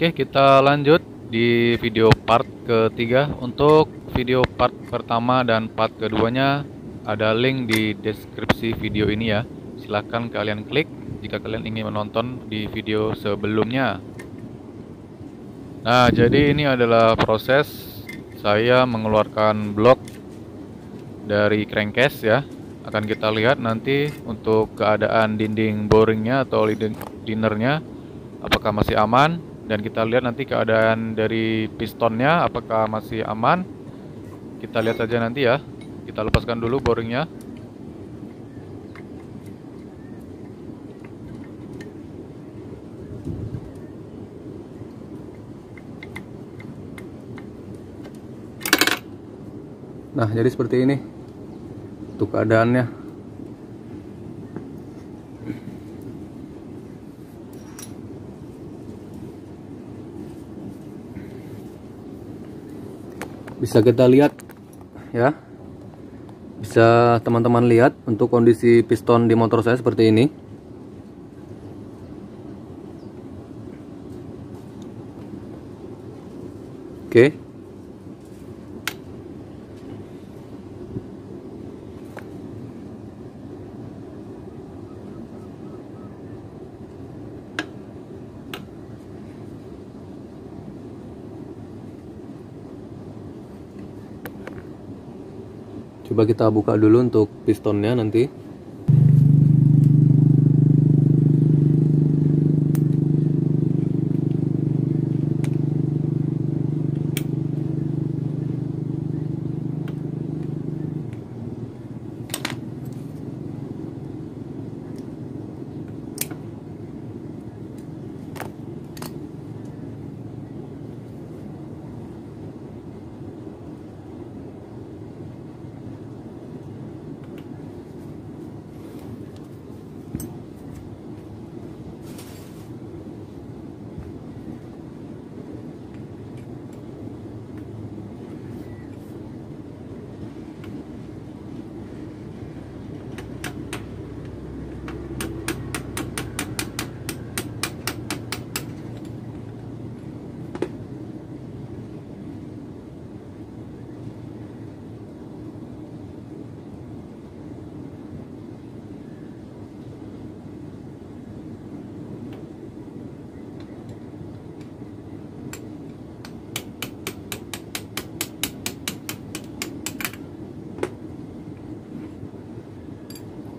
Oke, kita lanjut di video part ketiga. Untuk video part pertama dan part keduanya ada link di deskripsi video ini ya. Silahkan kalian klik jika kalian ingin menonton di video sebelumnya. Nah, jadi ini adalah proses saya mengeluarkan blok dari crankcase ya. Akan kita lihat nanti untuk keadaan dinding boringnya atau linernya apakah masih aman, dan kita lihat nanti keadaan dari pistonnya apakah masih aman. Kita lihat saja nanti ya. Kita lepaskan dulu boringnya. Nah, jadi seperti ini untuk keadaannya. Bisa kita lihat ya, bisa teman-teman lihat untuk kondisi piston di motor saya seperti ini. Oke. Coba kita buka dulu untuk pistonnya nanti.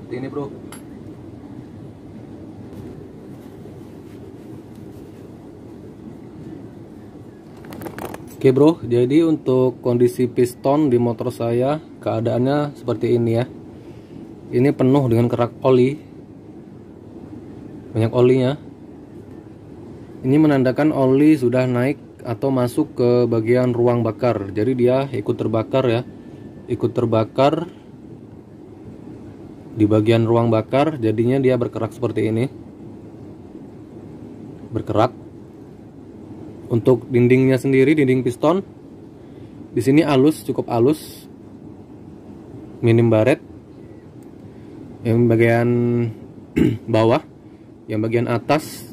Ini bro. Oke bro, jadi untuk kondisi piston di motor saya keadaannya seperti ini ya. Ini penuh dengan kerak oli, banyak olinya. Ini menandakan oli sudah naik atau masuk ke bagian ruang bakar. Jadi dia ikut terbakar ya, ikut terbakar di bagian ruang bakar, jadinya dia berkerak seperti ini, berkerak. Untuk dindingnya sendiri, dinding piston di sini halus, cukup halus, minim baret. Yang bagian bawah, yang bagian atas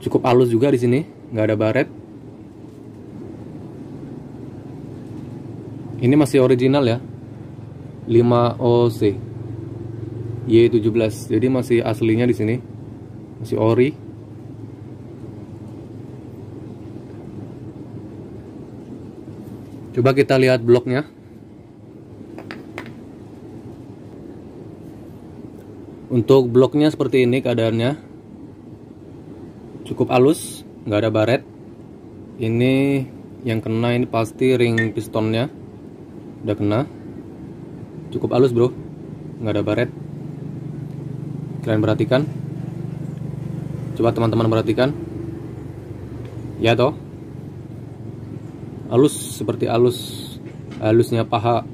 cukup halus juga di sini, nggak ada baret. Ini masih original ya, 5OC Y17, jadi masih aslinya di sini, masih ori. Coba kita lihat bloknya. Untuk bloknya seperti ini keadaannya, cukup halus, nggak ada baret. Ini yang kena ini pasti ring pistonnya udah kena. Cukup halus bro, nggak ada baret. Kalian perhatikan, coba teman-teman perhatikan ya toh, halus seperti halusnya paha.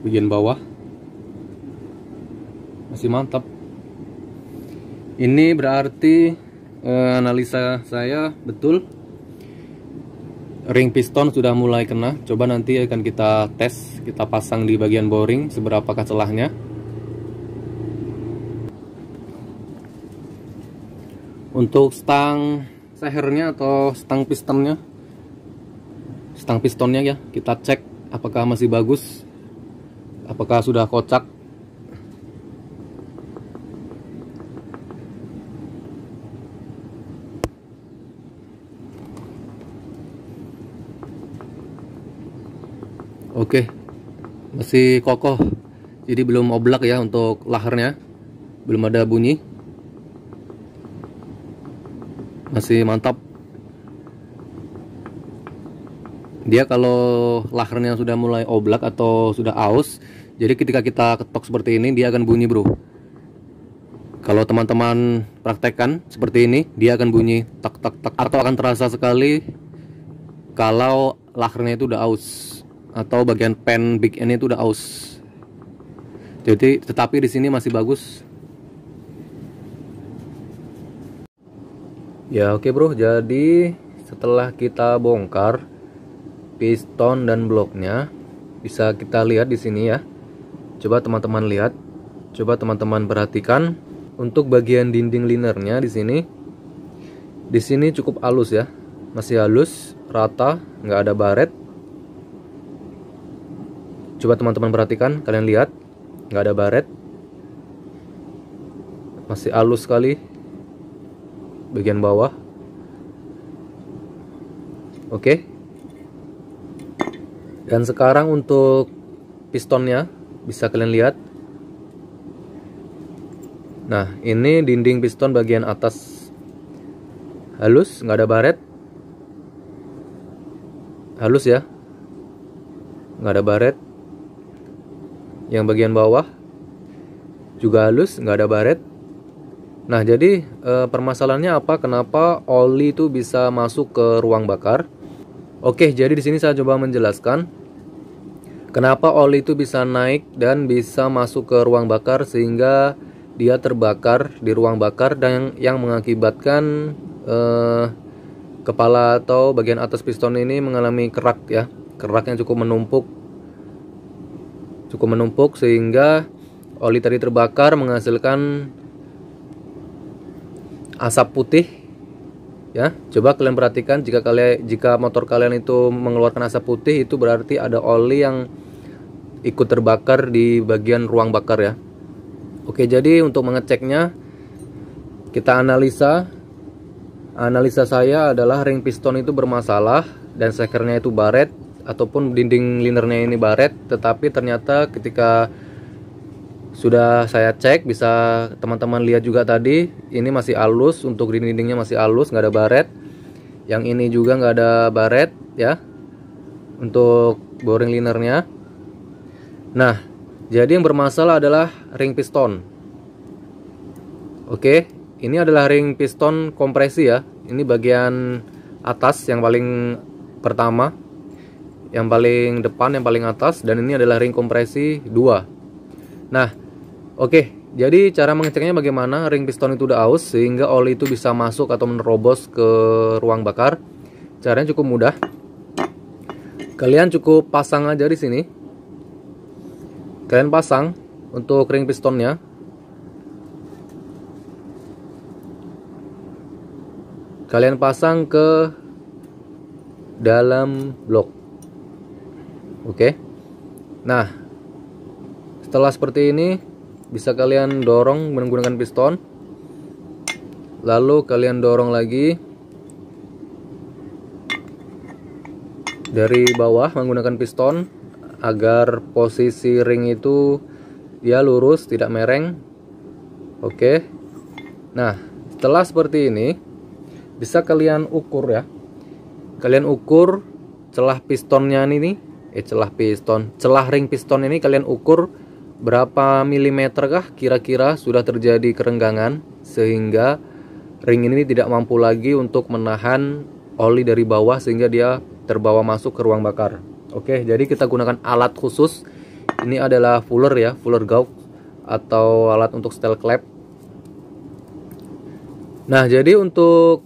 Bagian bawah masih mantap. Ini berarti analisa saya betul. ring piston sudah mulai kena. Coba nanti akan kita tes, kita pasang di bagian boring seberapakah celahnya. Untuk stang sehernya atau stang pistonnya, ya kita cek apakah masih bagus, apakah sudah kocak. Oke, masih kokoh, jadi belum oblak ya untuk laharnya, belum ada bunyi, masih mantap. Dia kalau laharnya sudah mulai oblak atau sudah aus, jadi ketika kita ketok seperti ini dia akan bunyi bro. Kalau teman-teman praktekkan seperti ini, dia akan bunyi tak tak tak, atau akan terasa sekali kalau laharnya itu udah aus atau bagian pen big end itu udah aus. Jadi tetapi di sini masih bagus. Ya oke bro, jadi setelah kita bongkar piston dan bloknya, bisa kita lihat di sini ya. Coba teman-teman lihat, coba teman-teman perhatikan untuk bagian dinding linernya di sini. Di sini cukup halus ya, masih halus, rata, nggak ada baret. Coba teman-teman perhatikan, kalian lihat, nggak ada baret, masih halus sekali bagian bawah. Oke. Dan sekarang untuk pistonnya bisa kalian lihat. Nah, ini dinding piston bagian atas halus, nggak ada baret, halus ya, nggak ada baret. Yang bagian bawah juga halus, nggak ada baret. Nah, jadi permasalahannya apa? Kenapa oli itu bisa masuk ke ruang bakar? Oke, jadi di sini saya coba menjelaskan kenapa oli itu bisa naik dan bisa masuk ke ruang bakar sehingga dia terbakar di ruang bakar, dan yang mengakibatkan kepala atau bagian atas piston ini mengalami kerak ya, kerak yang cukup menumpuk sehingga oli tadi terbakar menghasilkan asap putih ya. Coba kalian perhatikan, jika motor kalian itu mengeluarkan asap putih, itu berarti ada oli yang ikut terbakar di bagian ruang bakar ya. Oke, jadi untuk mengeceknya kita analisa saya adalah ring piston itu bermasalah dan sekernya itu baret ataupun dinding linernya ini baret, tetapi ternyata ketika sudah saya cek, bisa teman-teman lihat juga tadi, ini masih halus, untuk dindingnya masih halus, nggak ada baret. Yang ini juga nggak ada baret ya untuk boring linernya. Nah, jadi yang bermasalah adalah ring piston. Oke, ini adalah ring piston kompresi ya. Ini bagian atas yang paling pertama, yang paling depan, yang paling atas, dan ini adalah ring kompresi 2. Nah, oke, jadi cara mengeceknya bagaimana ring piston itu udah aus sehingga oli itu bisa masuk atau menerobos ke ruang bakar. Caranya cukup mudah. Kalian cukup pasang aja di sini. Kalian pasang untuk ring pistonnya. Kalian pasang ke dalam blok. Oke. Nah, setelah seperti ini, bisa kalian dorong menggunakan piston. Lalu kalian dorong lagi dari bawah menggunakan piston agar posisi ring itu dia lurus, tidak mereng. Oke. Nah, setelah seperti ini, bisa kalian ukur ya. Kalian ukur celah pistonnya ini, celah ring piston ini kalian ukur berapa milimeter kah kira-kira sudah terjadi kerenggangan sehingga ring ini tidak mampu lagi untuk menahan oli dari bawah sehingga dia terbawa masuk ke ruang bakar. Oke, jadi kita gunakan alat khusus. Ini adalah fuller ya, fuller gauge atau alat untuk steel clamp. Nah, jadi untuk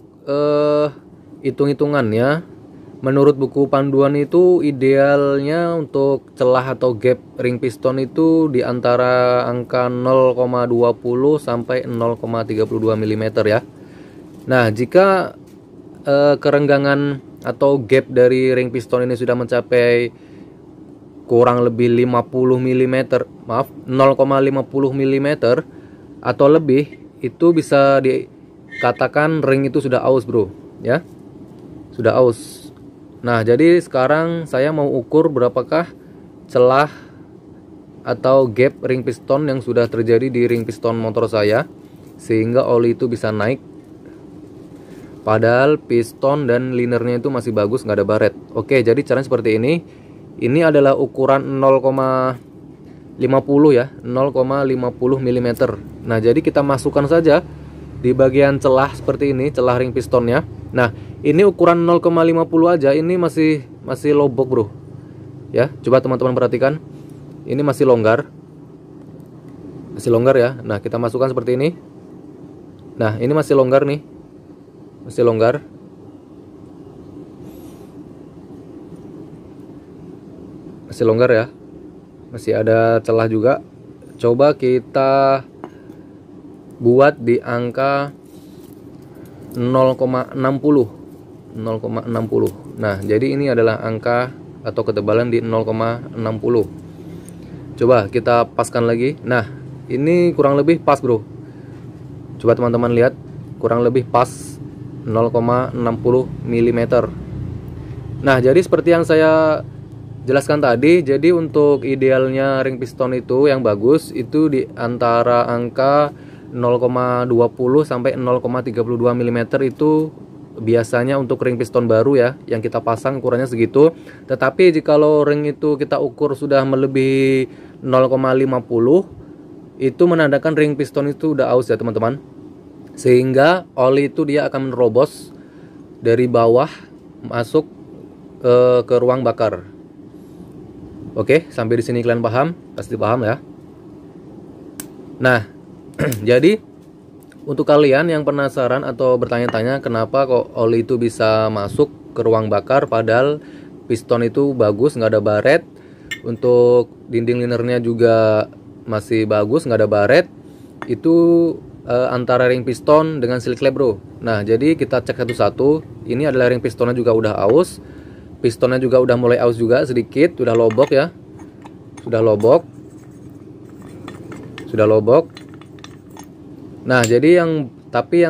hitung-hitungannya menurut buku panduan itu idealnya untuk celah atau gap ring piston itu di antara angka 0,20 sampai 0,32 mm ya. Nah, jika kerenggangan atau gap dari ring piston ini sudah mencapai kurang lebih 50 mm, maaf, 0,50 mm atau lebih, itu bisa dikatakan ring itu sudah aus, bro, ya. Sudah aus. Nah, jadi sekarang saya mau ukur berapakah celah atau gap ring piston yang sudah terjadi di ring piston motor saya, sehingga oli itu bisa naik. Padahal piston dan linernya itu masih bagus, nggak ada baret. Oke, jadi caranya seperti ini. Ini adalah ukuran 0,50 ya, 0,50 mm. Nah, jadi kita masukkan saja di bagian celah seperti ini, celah ring pistonnya. Nah, ini ukuran 0,50 aja, ini masih lobok, bro. Ya, coba teman-teman perhatikan. Ini masih longgar. Masih longgar ya. Nah, kita masukkan seperti ini. Nah, ini masih longgar nih. Masih longgar. Masih longgar ya. Masih ada celah juga. Coba kita buat di angka 0,60. Nah, jadi ini adalah angka atau ketebalan di 0,60. Coba kita paskan lagi. Nah, ini kurang lebih pas, bro. Coba teman-teman lihat, kurang lebih pas 0,60 mm. Nah, jadi seperti yang saya jelaskan tadi, jadi untuk idealnya ring piston itu yang bagus itu di antara angka 0,20 sampai 0,32 mm itu biasanya untuk ring piston baru ya, yang kita pasang ukurannya segitu. Tetapi jikalau ring itu kita ukur sudah melebihi 0,50, itu menandakan ring piston itu udah aus ya, teman-teman. Sehingga oli itu dia akan menerobos dari bawah masuk ke ruang bakar. Oke, sampai di sini kalian paham? Pasti paham ya. Nah, jadi untuk kalian yang penasaran atau bertanya-tanya kenapa kok oli itu bisa masuk ke ruang bakar padahal piston itu bagus, nggak ada baret, untuk dinding linernya juga masih bagus, nggak ada baret, itu antara ring piston dengan silik lap, bro. Nah, jadi kita cek satu-satu. Ini adalah ring pistonnya juga udah aus, pistonnya juga udah mulai aus juga sedikit, udah lobok ya, sudah lobok. Nah, jadi yang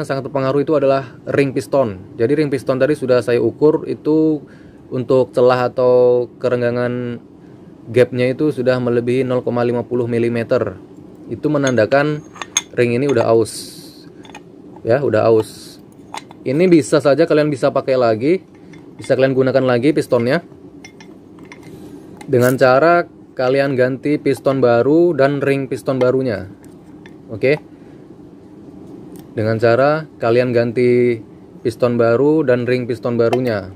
sangat berpengaruh itu adalah ring piston. Jadi ring piston tadi sudah saya ukur itu untuk celah atau kerenggangan gapnya itu sudah melebihi 0,50 mm. Itu menandakan ring ini udah aus. Ya, udah aus. Ini bisa saja kalian bisa pakai lagi, bisa kalian gunakan lagi pistonnya dengan cara kalian ganti piston baru dan ring piston barunya. Oke. Dengan cara kalian ganti piston baru dan ring piston barunya.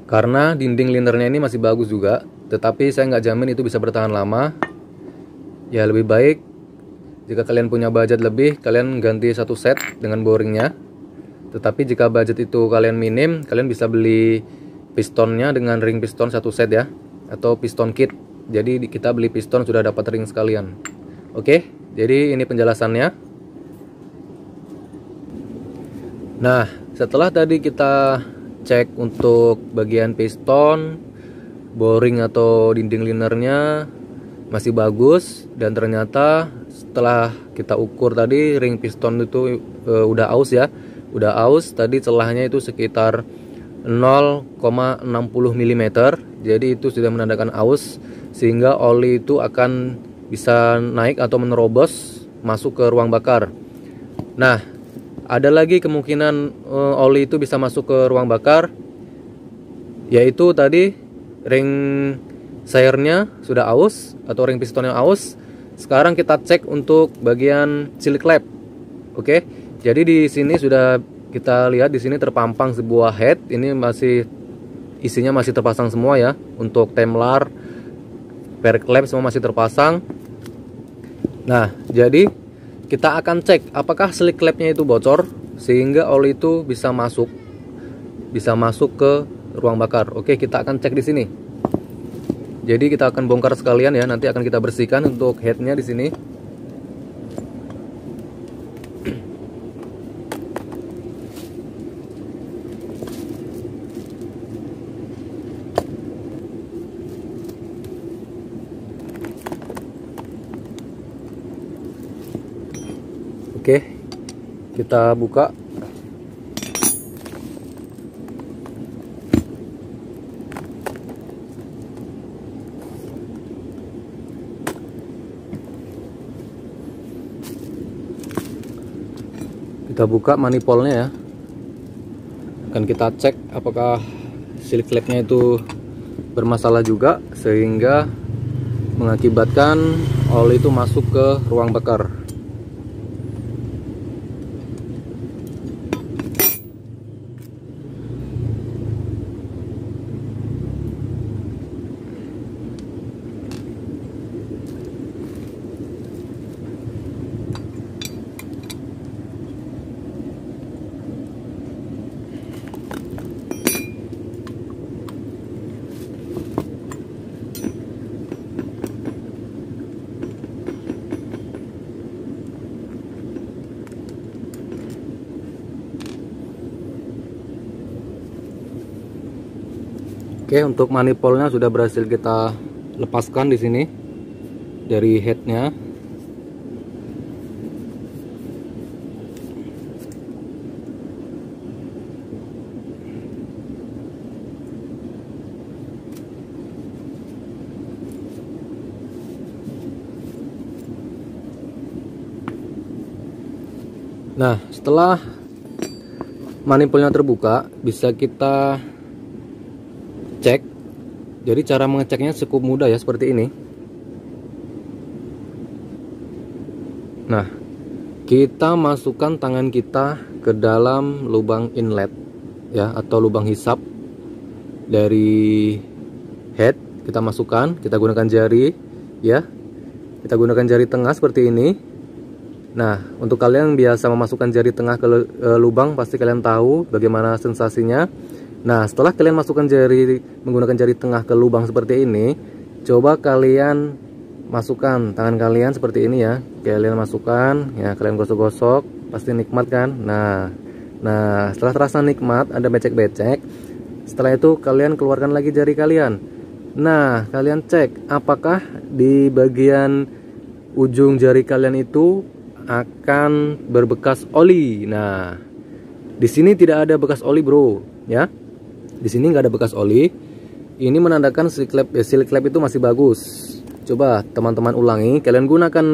Karena dinding linernya ini masih bagus juga, tetapi saya nggak jamin itu bisa bertahan lama. Ya, lebih baik jika kalian punya budget lebih, kalian ganti satu set dengan boringnya. Tetapi jika budget itu kalian minim, kalian bisa beli pistonnya dengan ring piston satu set ya, atau piston kit. Jadi kita beli piston sudah dapat ring sekalian. Oke, jadi ini penjelasannya. Nah, setelah tadi kita cek untuk bagian piston, boring atau dinding linernya masih bagus, dan ternyata setelah kita ukur tadi ring piston itu udah aus ya, udah aus. Tadi celahnya itu sekitar 0,60 mm. Jadi itu sudah menandakan aus, sehingga oli itu akan bisa naik atau menerobos masuk ke ruang bakar. Nah, ada lagi kemungkinan oli itu bisa masuk ke ruang bakar, yaitu tadi ring seirnya sudah aus atau ring pistonnya aus. Sekarang kita cek untuk bagian silik lap. Oke, jadi di sini sudah kita lihat, di sini terpampang sebuah head. Ini masih isinya masih terpasang semua ya. Untuk temlar, per clamp semua masih terpasang. Nah, jadi kita akan cek apakah slick clampnya itu bocor sehingga oli itu bisa masuk ke ruang bakar. Oke, kita akan cek di sini. Jadi kita akan bongkar sekalian ya, nanti akan kita bersihkan untuk headnya di sini. Oke, kita buka. Kita buka manifoldnya ya. Akan kita cek apakah seal flapnya itu bermasalah juga, sehingga mengakibatkan oli itu masuk ke ruang bakar. Oke, untuk manifoldnya sudah berhasil kita lepaskan di sini dari headnya. Nah, setelah manifoldnya terbuka, bisa kita cek. Jadi cara mengeceknya cukup mudah ya, seperti ini. Nah, kita masukkan tangan kita ke dalam lubang inlet ya, atau lubang hisap dari head. Kita masukkan, kita gunakan jari ya. Kita gunakan jari tengah seperti ini. Nah, untuk kalian yang biasa memasukkan jari tengah ke lubang, pasti kalian tahu bagaimana sensasinya. Nah, setelah kalian masukkan menggunakan jari tengah ke lubang seperti ini, coba kalian masukkan tangan kalian seperti ini ya. Kalian masukkan, ya kalian gosok-gosok, pasti nikmat kan? Nah, setelah terasa nikmat, ada becek-becek. Setelah itu kalian keluarkan lagi jari kalian. Nah, kalian cek apakah di bagian ujung jari kalian itu akan berbekas oli. Nah, di sini tidak ada bekas oli, bro, ya. Di sini nggak ada bekas oli. Ini menandakan seal clap itu masih bagus. Coba teman-teman ulangi. Kalian gunakan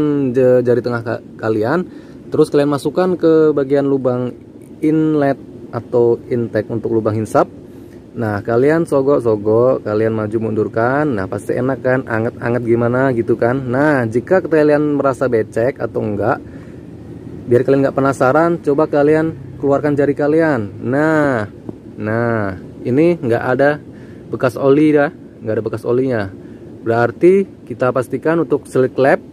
jari tengah kalian, terus kalian masukkan ke bagian lubang inlet atau intake untuk lubang hisap. Nah, kalian sogok-sogok, kalian maju mundurkan. Nah, pasti enak kan, anget-anget gimana gitu kan. Nah, jika kalian merasa becek atau enggak, biar kalian nggak penasaran, coba kalian keluarkan jari kalian. Nah, ini nggak ada bekas oli ya, nggak ada bekas olinya. Berarti kita pastikan untuk seal clap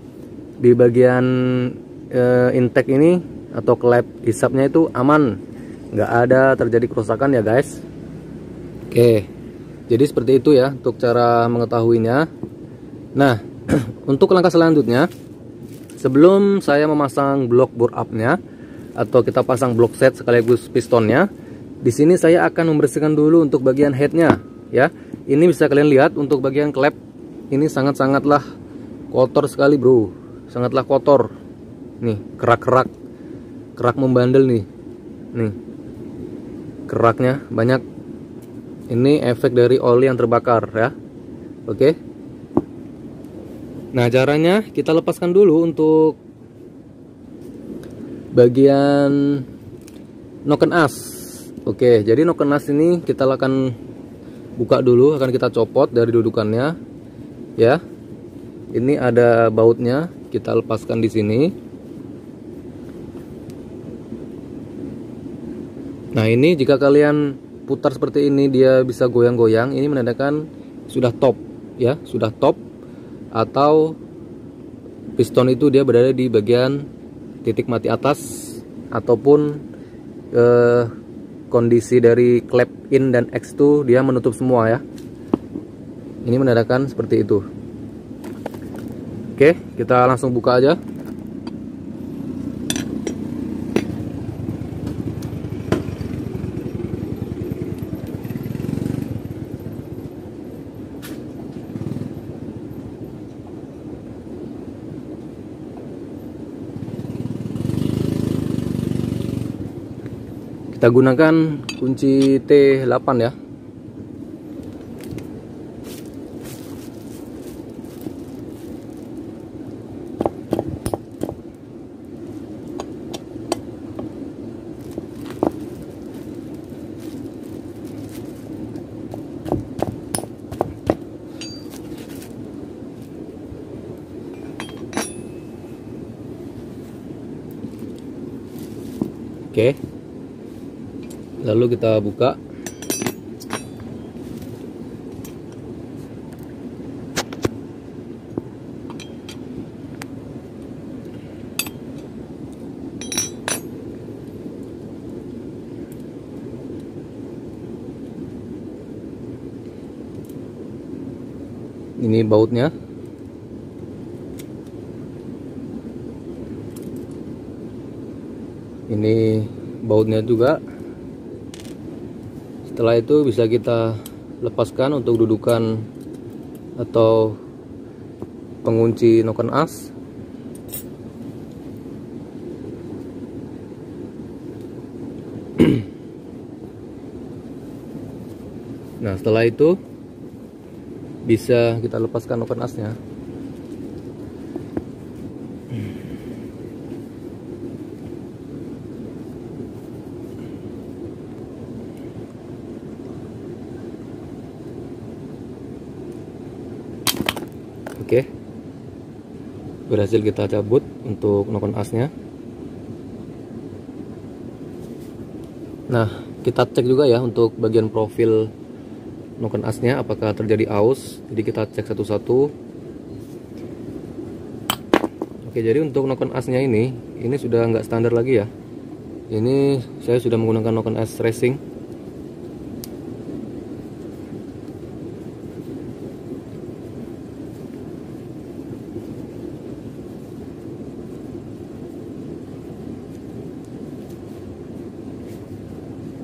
di bagian intake ini atau clap hisapnya itu aman, nggak ada terjadi kerusakan ya guys. Oke, jadi seperti itu ya untuk cara mengetahuinya. Nah, untuk langkah selanjutnya, sebelum saya memasang blok bore up-nya atau kita pasang blok set sekaligus pistonnya, di sini saya akan membersihkan dulu untuk bagian headnya ya. Ini bisa kalian lihat untuk bagian klep ini sangatlah kotor sekali, bro. Sangatlah kotor. Nih, kerak membandel nih. Nih, keraknya banyak. Ini efek dari oli yang terbakar ya. Oke. Nah, caranya kita lepaskan dulu untuk bagian noken as. Oke, jadi noken as ini kita akan buka dulu, akan kita copot dari dudukannya ya. Ini ada bautnya, kita lepaskan di sini. Nah, ini jika kalian putar seperti ini dia bisa goyang-goyang, ini menandakan sudah top ya, sudah top, atau piston itu dia berada di bagian titik mati atas ataupun kondisi dari klep in dan X2 dia menutup semua ya. Ini menandakan seperti itu. Oke, kita langsung buka aja. Kita gunakan kunci T8 ya. Oke. Lalu kita buka. Ini bautnya. Ini bautnya juga. Setelah itu bisa kita lepaskan untuk dudukan atau pengunci noken as. Nah, setelah itu bisa kita lepaskan noken asnya. Oke, berhasil kita cabut untuk noken asnya. Nah, kita cek juga ya untuk bagian profil noken asnya apakah terjadi aus. Jadi kita cek satu-satu. Oke, jadi untuk noken asnya ini sudah nggak standar lagi ya. Ini saya sudah menggunakan noken as racing.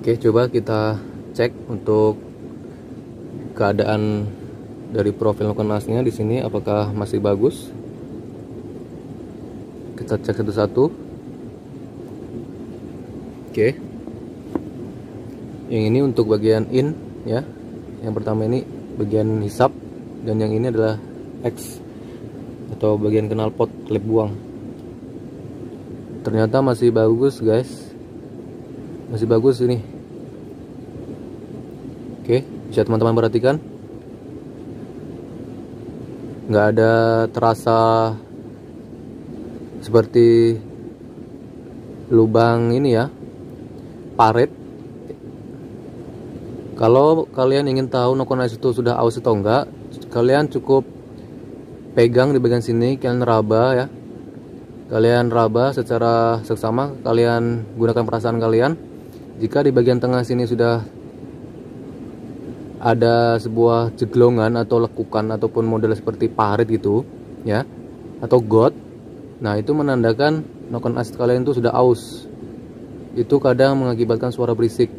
Oke, coba kita cek untuk keadaan dari profil noken asnya di sini apakah masih bagus. Kita cek satu-satu. Oke. Yang ini untuk bagian in ya. Yang pertama ini bagian hisap dan yang ini adalah X atau bagian knalpot klep buang. Ternyata masih bagus, guys. Masih bagus ini. Oke, bisa teman-teman perhatikan. Nggak ada terasa seperti lubang ini ya, parit. Kalau kalian ingin tahu noken as itu sudah aus atau enggak, kalian cukup pegang di bagian sini, kalian raba ya. Kalian raba secara seksama, kalian gunakan perasaan kalian. Jika di bagian tengah sini sudah ada sebuah jeglongan atau lekukan ataupun model seperti parit gitu ya, atau got, nah itu menandakan noken as kalian itu sudah aus. Itu kadang mengakibatkan suara berisik.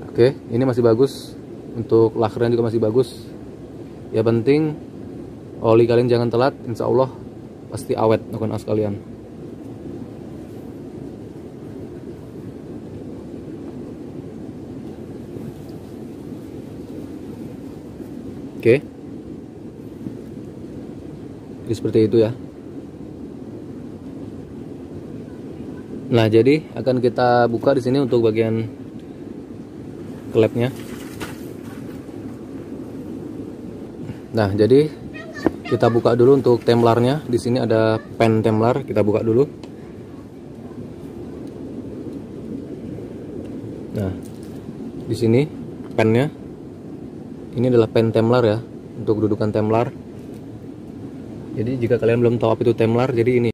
Oke, ini masih bagus. Untuk lakernya juga masih bagus. Ya penting oli kalian jangan telat, insya Allah pasti awet noken as kalian. Oke, jadi seperti itu ya. Nah, jadi akan kita buka di sini untuk bagian klepnya. Nah, jadi kita buka dulu untuk templarnya. Di sini ada pen templar, kita buka dulu. Nah, di sini pennya. Ini adalah pen templar ya, untuk dudukan templar. Jadi jika kalian belum tahu apa itu templar, jadi ini